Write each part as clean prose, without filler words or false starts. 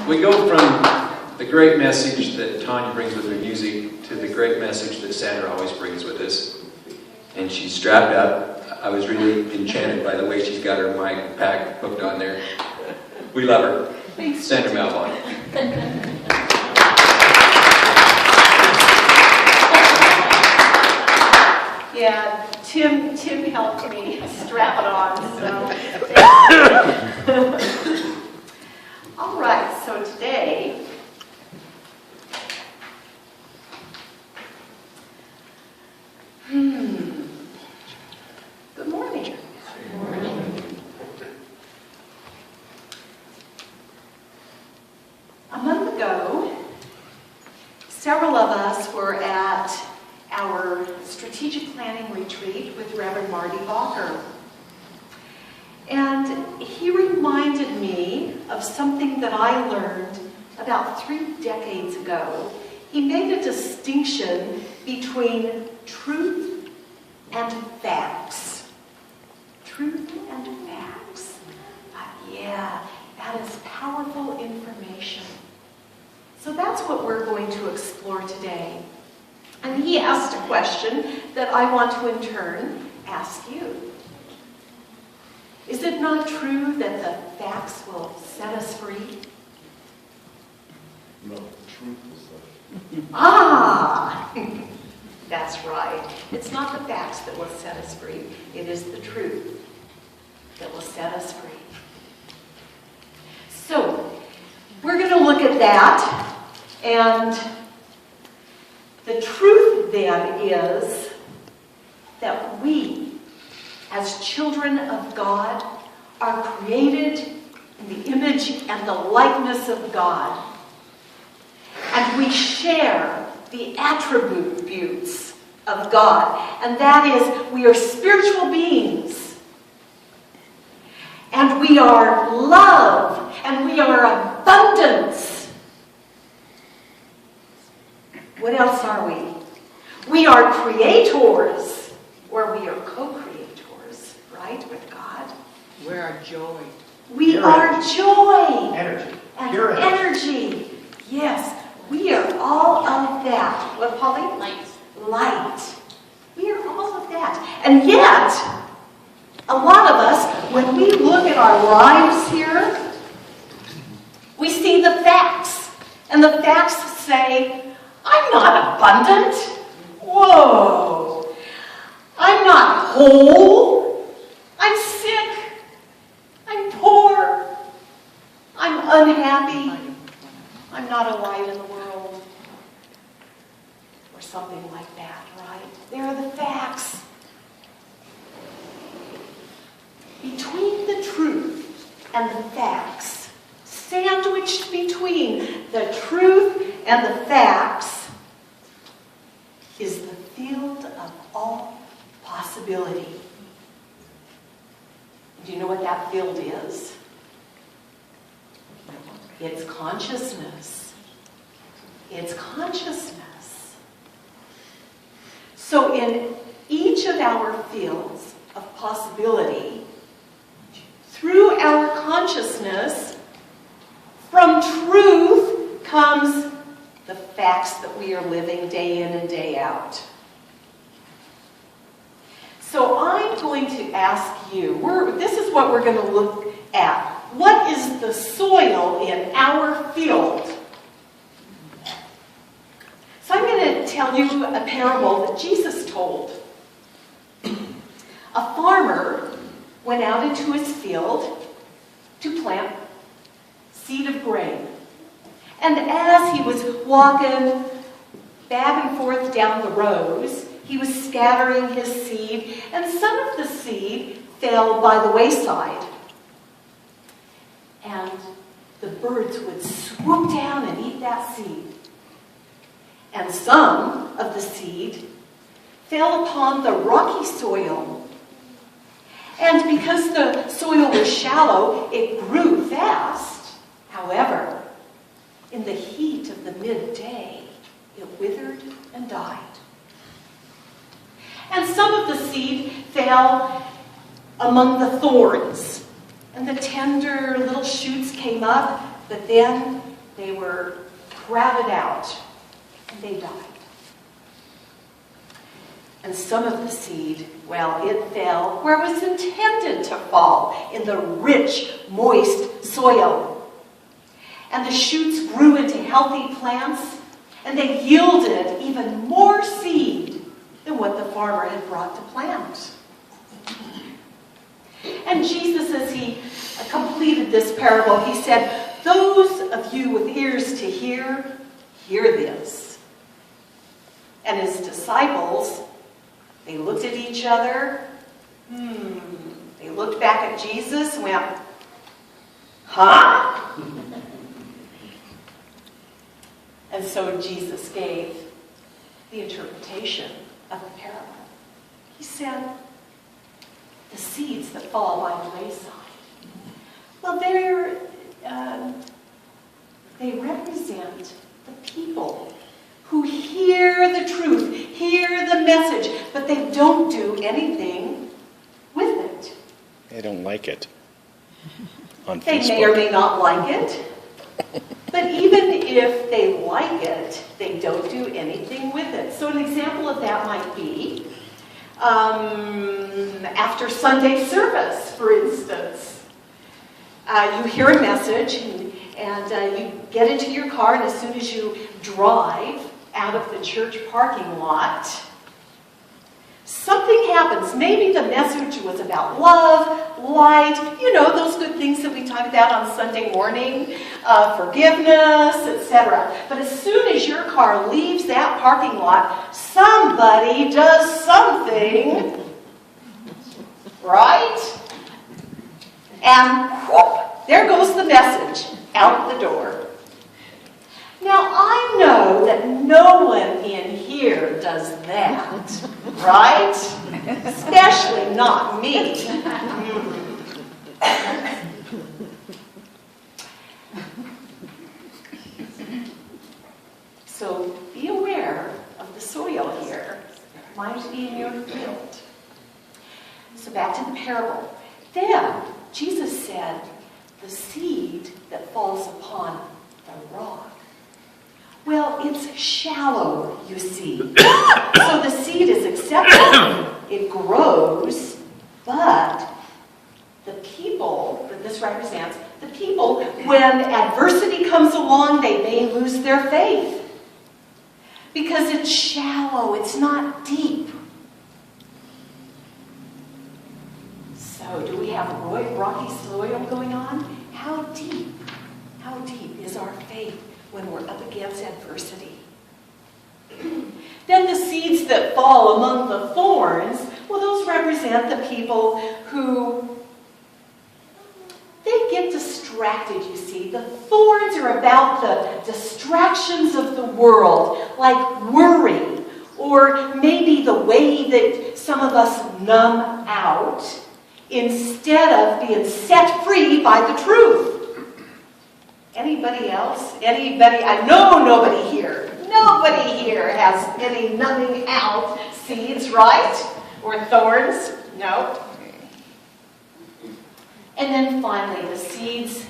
We go from the great message that Tanya brings with her music to the great message that Sandra always brings with us. And she's strapped up. I was really enchanted by the way she's got her mic pack hooked on there. We love her. Thanks. Sandra Malbon. Yeah, Tim helped me strap it on. So. All right, so today, good morning. Good morning. A month ago, several of us were at our strategic planning retreat with Reverend Marty Bacher. And he reminded me of something that I learned about 3 decades ago. He made a distinction between truth and facts. Truth and facts. Yeah, that is powerful information. So that's what we're going to explore today. And he asked a question that I want to in turn ask you. Is it not true that the facts will set us free? No, the truth will set us free. Ah! That's right. It's not the facts that will set us free. It is the truth that will set us free. So, we're going to look at that. And the truth then is that we, as children of God, are created in the image and the likeness of God. And we share the attributes of God. And that is, we are spiritual beings. And we are love. And we are abundance. What else are we? We are creators, or we are co-creators, right, with God. We are joy. We are joy. Energy. And Pure energy. Yes, we are all of that. What, Polly? Light. Light. We are all of that. And yet, a lot of us, when we look at our lives here, we see the facts. And the facts say, I'm not abundant. Whoa. I'm not whole. I'm sick. I'm poor. I'm unhappy. I'm not a light in the world. Or something like that, right? There are the facts. Between the truth and the facts, sandwiched between the truth and the facts, is the field of all possibility. Do you know what that field is? It's consciousness. It's consciousness. So in each of our fields of possibility, through our consciousness, from truth comes the facts that we are living day in and day out. So I'm going to ask you, this is what we're going to look at. What is the soil in our field? So I'm going to tell you a parable that Jesus told. A farmer went out into his field to plant seed of grain. And as he was walking back and forth down the rows, he was scattering his seed, and some of the seed fell by the wayside. And the birds would swoop down and eat that seed. And some of the seed fell upon the rocky soil. And because the soil was shallow, it grew fast. However, in the heat of the midday, it withered and died. And some of the seed fell among the thorns. And the tender little shoots came up, but then they were crowded out, and they died. And some of the seed, well, it fell where it was intended to fall, in the rich, moist soil. And the shoots grew into healthy plants, and they yielded even more seed than what the farmer had brought to plant. And Jesus, as he completed this parable, he said, "Those of you with ears to hear, hear this." And his disciples, they looked at each other. They looked back at Jesus and went, "Huh?" And so Jesus gave the interpretation of the parable. He said, the seeds that fall by the wayside. Well, they represent the people who hear the truth, hear the message, but they don't do anything with it. They don't like it on They Facebook. may or may not like it, but even if they like it, they don't do anything with it. So an example of that might be after Sunday service, for instance. You hear a message and you get into your car, and as soon as you drive out of the church parking lot, something happens. Maybe the message was about love, light, those good things that we talk about on Sunday morning, forgiveness, etc. But as soon as your car leaves that parking lot, somebody does something, right? And whoop, there goes the message out the door. Now, I know that no one in here does that, right? Especially not me. So be aware of the soil here. It might be in your field. So back to the parable. Then Jesus said, the seed that falls upon the rock. Well, it's shallow, you see. So the seed is accepted. It grows, but the people that this represents, the people, when adversity comes along, they may lose their faith. Because it's shallow, it's not deep. So do we have rocky soil going on? How deep is our faith when we're up against adversity? Then the seeds that fall among the thorns, well, those represent the people who, they get distracted, you see. The thorns are about the distractions of the world, like worry, or maybe the way that some of us numb out instead of being set free by the truth. Anybody else? Anybody? I know nobody here. Nobody here has any numbing out seeds, right? Or thorns? No. And then finally, the seeds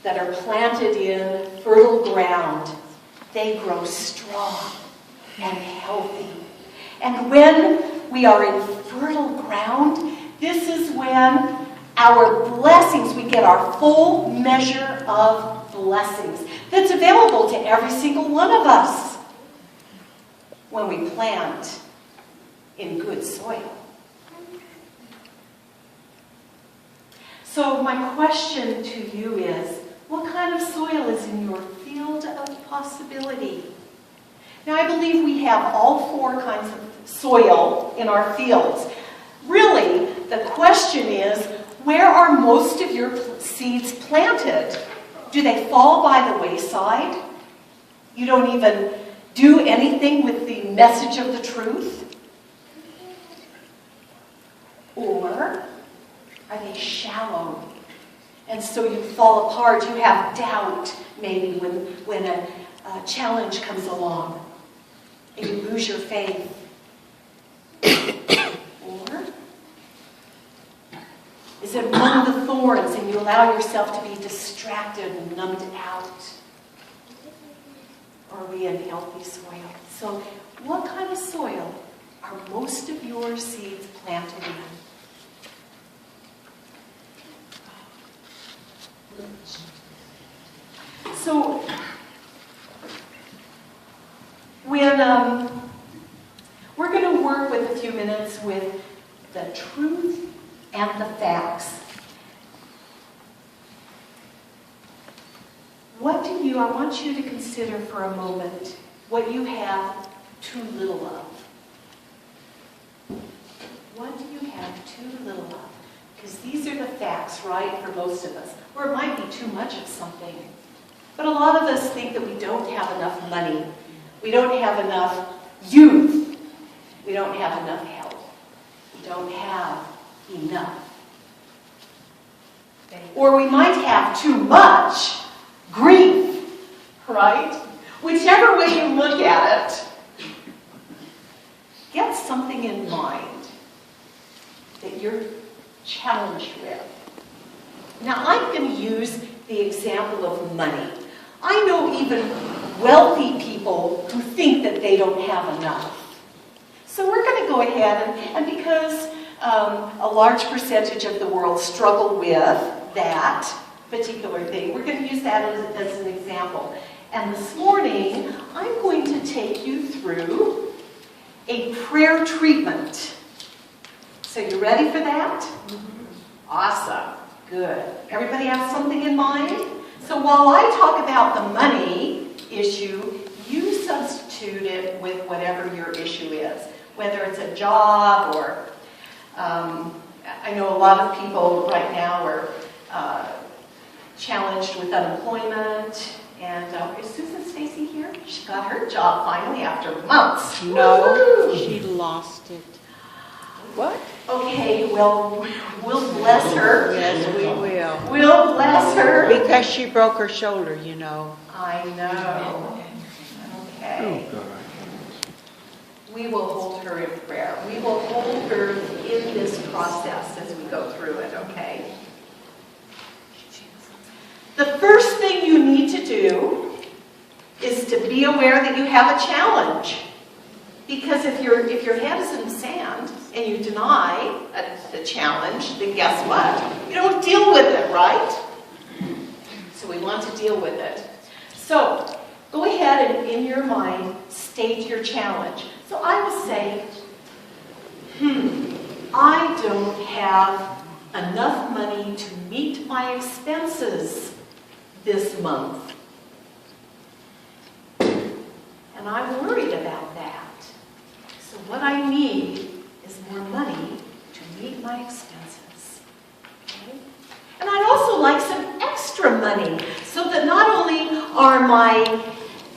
that are planted in fertile ground, they grow strong and healthy. And when we are in fertile ground, this is when our blessings, we get our full measure of blessings that's available to every single one of us when we plant in good soil. So my question to you is, what kind of soil is in your field of possibility? Now, I believe we have all four kinds of soil in our fields. Really, the question is, where are most of your seeds planted? Do they fall by the wayside? You don't even do anything with the message of the truth? Or are they shallow? And so you fall apart. You have doubt, maybe, when a challenge comes along. And you lose your faith. Or is it among the thorns and you allow yourself to be distracted and numbed out? Or are we in healthy soil? So what kind of soil are most of your seeds planted in? So when we're going to work with a few minutes with the truth and the facts. I want you to consider for a moment what you have too little of. What do you have too little of? Because these are the facts, right, for most of us. Or it might be too much of something. But a lot of us think that we don't have enough money. We don't have enough youth. We don't have enough health. We don't have enough. Or we might have too much grief, right? Whichever way you look at it, get something in mind that you're challenged with. Now, I'm going to use the example of money. I know even wealthy people who think that they don't have enough. So we're going to go ahead and because a large percentage of the world struggle with that particular thing, we're going to use that as an example. And this morning, I'm going to take you through a prayer treatment. So you ready for that? Awesome. Good. Everybody have something in mind? So while I talk about the money issue, you substitute it with whatever your issue is. Whether it's a job or, I know a lot of people right now are challenged with unemployment. And is Susan Stacy here? She got her job finally after months. No, Woo-hoo! she lost it. What? Okay, well, we'll bless her. Yes, we will. We'll bless her. Because she broke her shoulder, you know. I know. Okay. We will hold her in prayer. We will hold her in this process as we go through it, okay? The first thing you need to do is to be aware that you have a challenge. Because if your head is in the sand and you deny the challenge, then guess what? You don't deal with it, right? So we want to deal with it. So go ahead and in your mind state your challenge. So I will say, I don't have enough money to meet my expenses this month. And I'm worried about that. So what I need is more money to meet my expenses. Okay? And I'd also like some extra money so that not only are my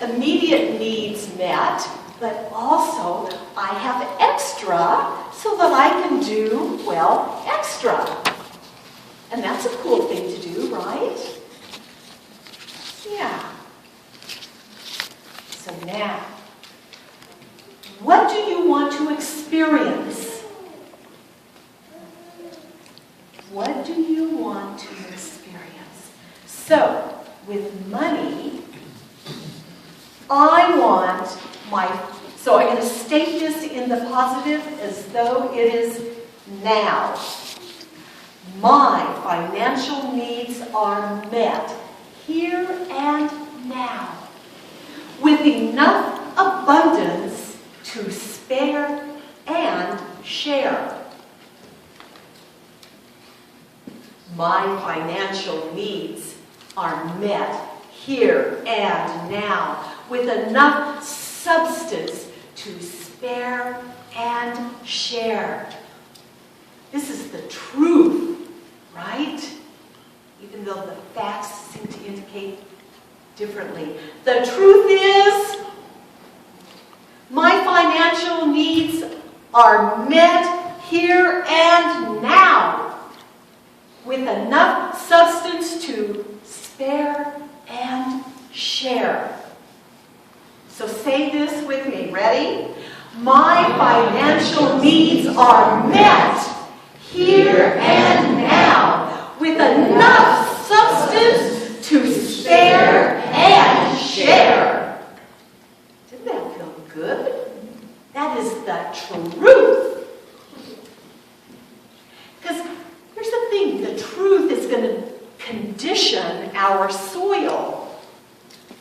immediate needs met, but also I have extra so that I can do, well, extra. And that's a cool thing to do, right? Yeah. So now, what do you want to experience? What do you want to experience? So, with money, I want so I'm going to state this in the positive as though it is now. My financial needs are met here and now with enough abundance to spare and share. My financial needs are met here and now with enough substance to spare and share. This is the truth, right? Even though the facts seem to indicate differently. The truth is, my financial needs are met here and now with enough substance to spare and share. So say this with me. Ready? My financial needs are met here and now with enough substance to spare and share. condition our soil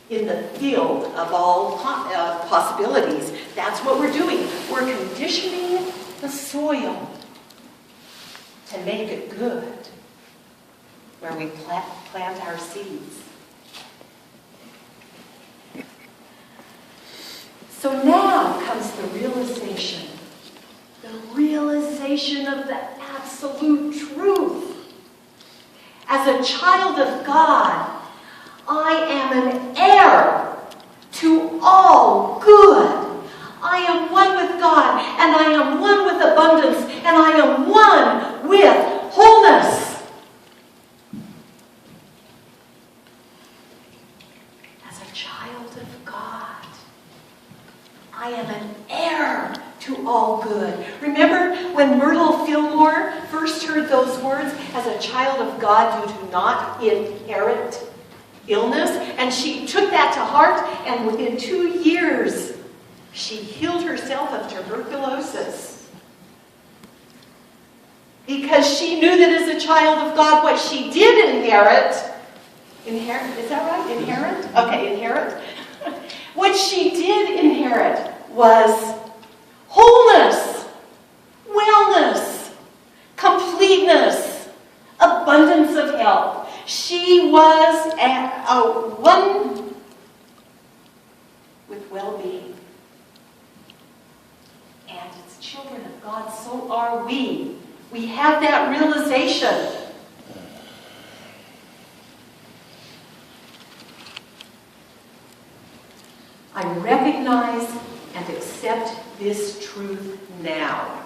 in the field of all possibilities. That's what we're doing. We're conditioning the soil to make it good where we plant our seeds. So now comes the realization of the absolute truth. As a child of God, I am an heir to all good. I am one with God, and I am one with abundance, and I am one with wholeness. As a child of God, I am an heir to all good. Remember when Myrtle Fillmore first heard those words, as a child of God, you do not inherit illness? And she took that to heart, and within 2 years, she healed herself of tuberculosis. Because she knew that as a child of God, what she did inherit, is that right? Inherit? Okay, inherit. What she did inherit was wholeness, wellness, completeness, abundance of health. She was one with well-being. And as children of God, so are we. We have that realization. I recognize and accept this truth now.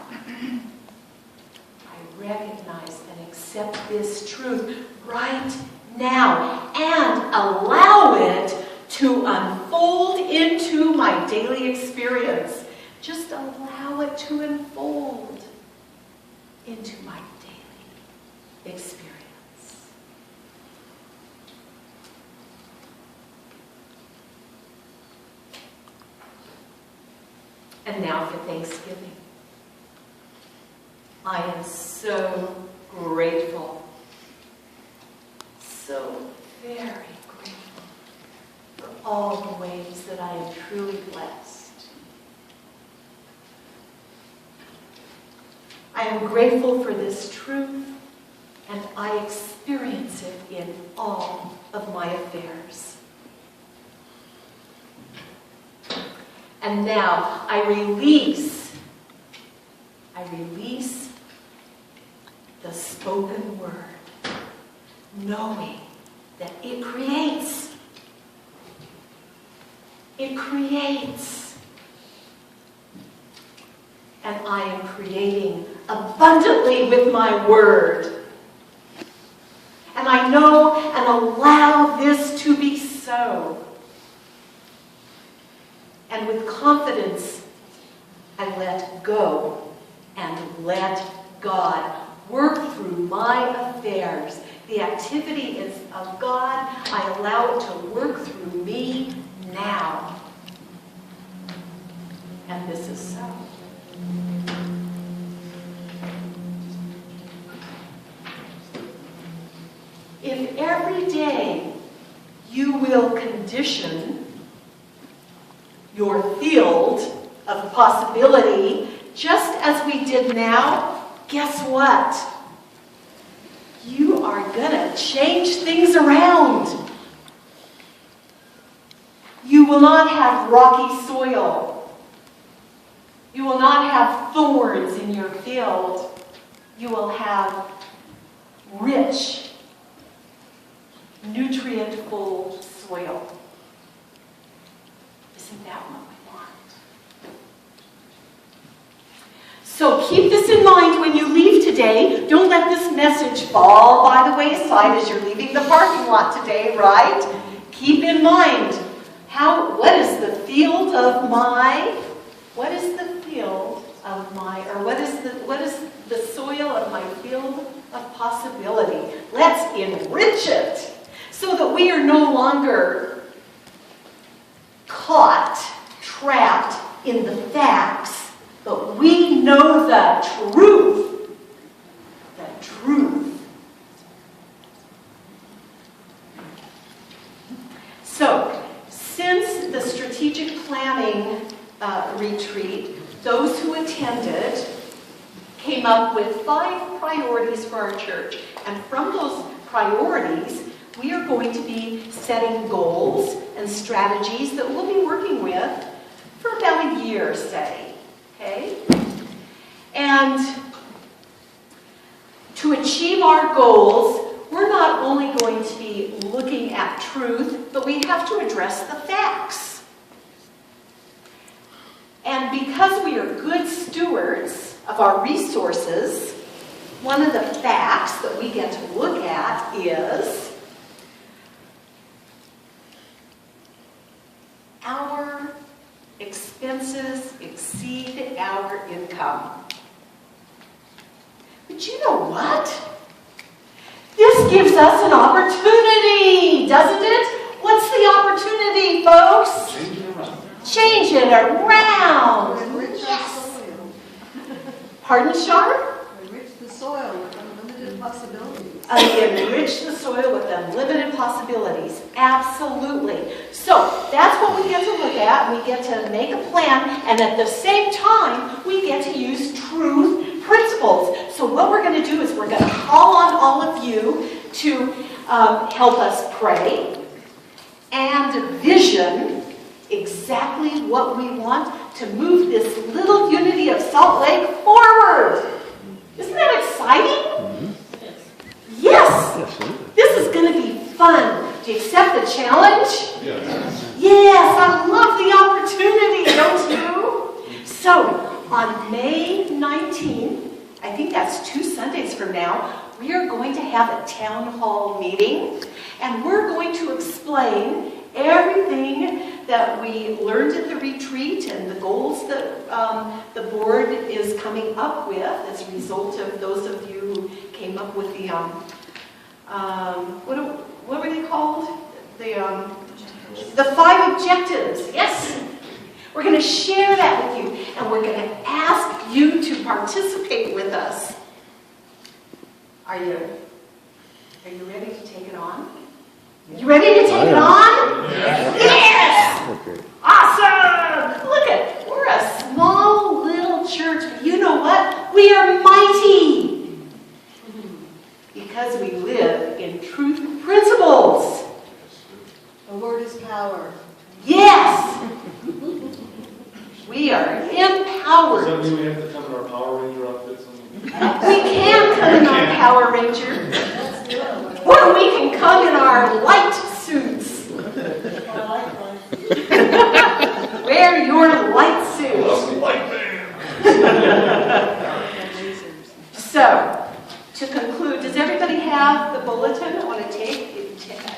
I recognize and accept this truth right now and allow it to unfold into my daily experience. Just allow it to unfold into my daily experience. And now for Thanksgiving. I am so grateful, so very grateful for all the ways that I am truly blessed. I am grateful for this truth, and I experience it in all of my affairs. And now I release the spoken word, knowing that it creates. It creates. And I am creating abundantly with my word. And I know and allow this to be so. And with confidence, I let go and let God work through my affairs. The activity is of God. I allow it to work through me now. And this is so. If every day you will condition your field of possibility, just as we did now, guess what? You are going to change things around. You will not have rocky soil. You will not have thorns in your field. You will have rich, nutrient-full soil. Isn't that what we want? So keep this in mind when you leave today. Don't let this message fall by the wayside as you're leaving the parking lot today, right? Keep in mind, what is the field of my, what is the soil of my field of possibility? Let's enrich it so that we are no longer caught, trapped in the facts, but we know the truth. The truth. retreat, those who attended came up with 5 priorities for our church. And from those priorities, we are going to be setting goals and strategies that we'll be working with for about a year, say. Okay? And to achieve our goals, we're not only going to be looking at truth, but we have to address the facts. And because we are good stewards of our resources, one of the facts that we get to look at is our expenses exceed our income. But you know what? This gives us an opportunity, doesn't it? What's the opportunity, folks? Change it around. Yes. Pardon, Char? Enrich the soil with unlimited possibilities. Enrich the soil with unlimited possibilities. Absolutely. So that's what we get to look at. We get to make a plan, and at the same time, we get to use truth principles. So what we're going to do is we're going to call on all of you to help us pray and vision exactly what we want to move this little unity of Salt Lake forward. Isn't that exciting? Yes. This is going to be fun. Do you accept the challenge? Yes, I love the opportunity, don't you? So, on May 19th, I think that's 2 Sundays from now, we are going to have a town hall meeting, and we're going to explain everything that we learned at the retreat and the goals that the board is coming up with as a result of those of you who came up with the, what were they called? The 5 objectives, yes. We're going to share that with you, and we're going to ask you to participate with us. Are you ready to take it on? You ready to take it on? Yes! Awesome! Look at, we're a small little church, but you know what? We are mighty because we live in truth principles. The word is power. Yes! We are empowered. Does that mean we have to come in our Power Ranger outfits? We can come in our Power Ranger. Or we can come in our light suits. Wear your light suits. So, to conclude, does everybody have the bulletin? I want to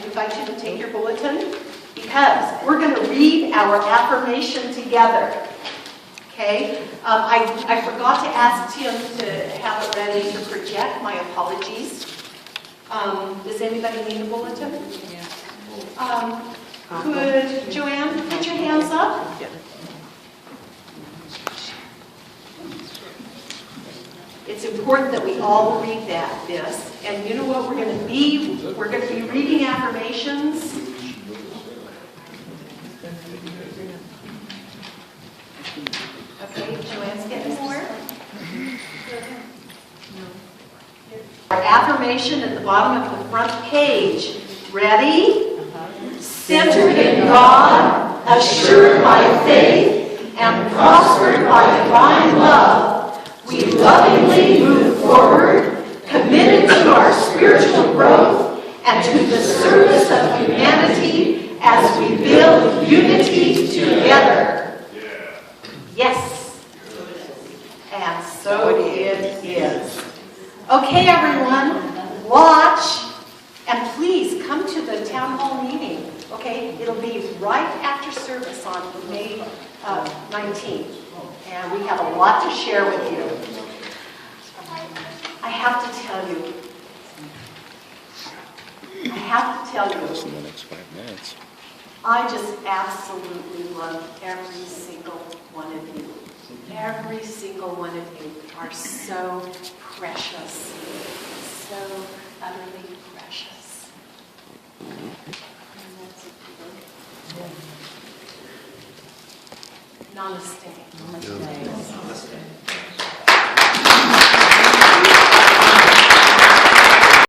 invite you to take your bulletin, because we're going to read our affirmation together. Okay? I forgot to ask Tim to have it ready to project. My apologies. Does anybody need a bulletin? Could Joanne put your hands up? It's important that we all read this. And you know what we're going to be? We're going to be reading affirmations. Okay, Joanne's getting more. Our affirmation at the bottom of the front page. Ready? Centered in God, assured by faith, and prospered by divine love, we lovingly move forward, committed to our spiritual growth and to the service of humanity as we build unity together. Yes. And so it is. Okay, everyone, watch, and please come to the town hall meeting. Okay, it'll be right after service on May 19th, and we have a lot to share with you. I have to tell you. Just in the next 5 minutes. I just absolutely love every single one of you. Every single one of you are so precious. So utterly precious. Namaste. Namaste. Namaste.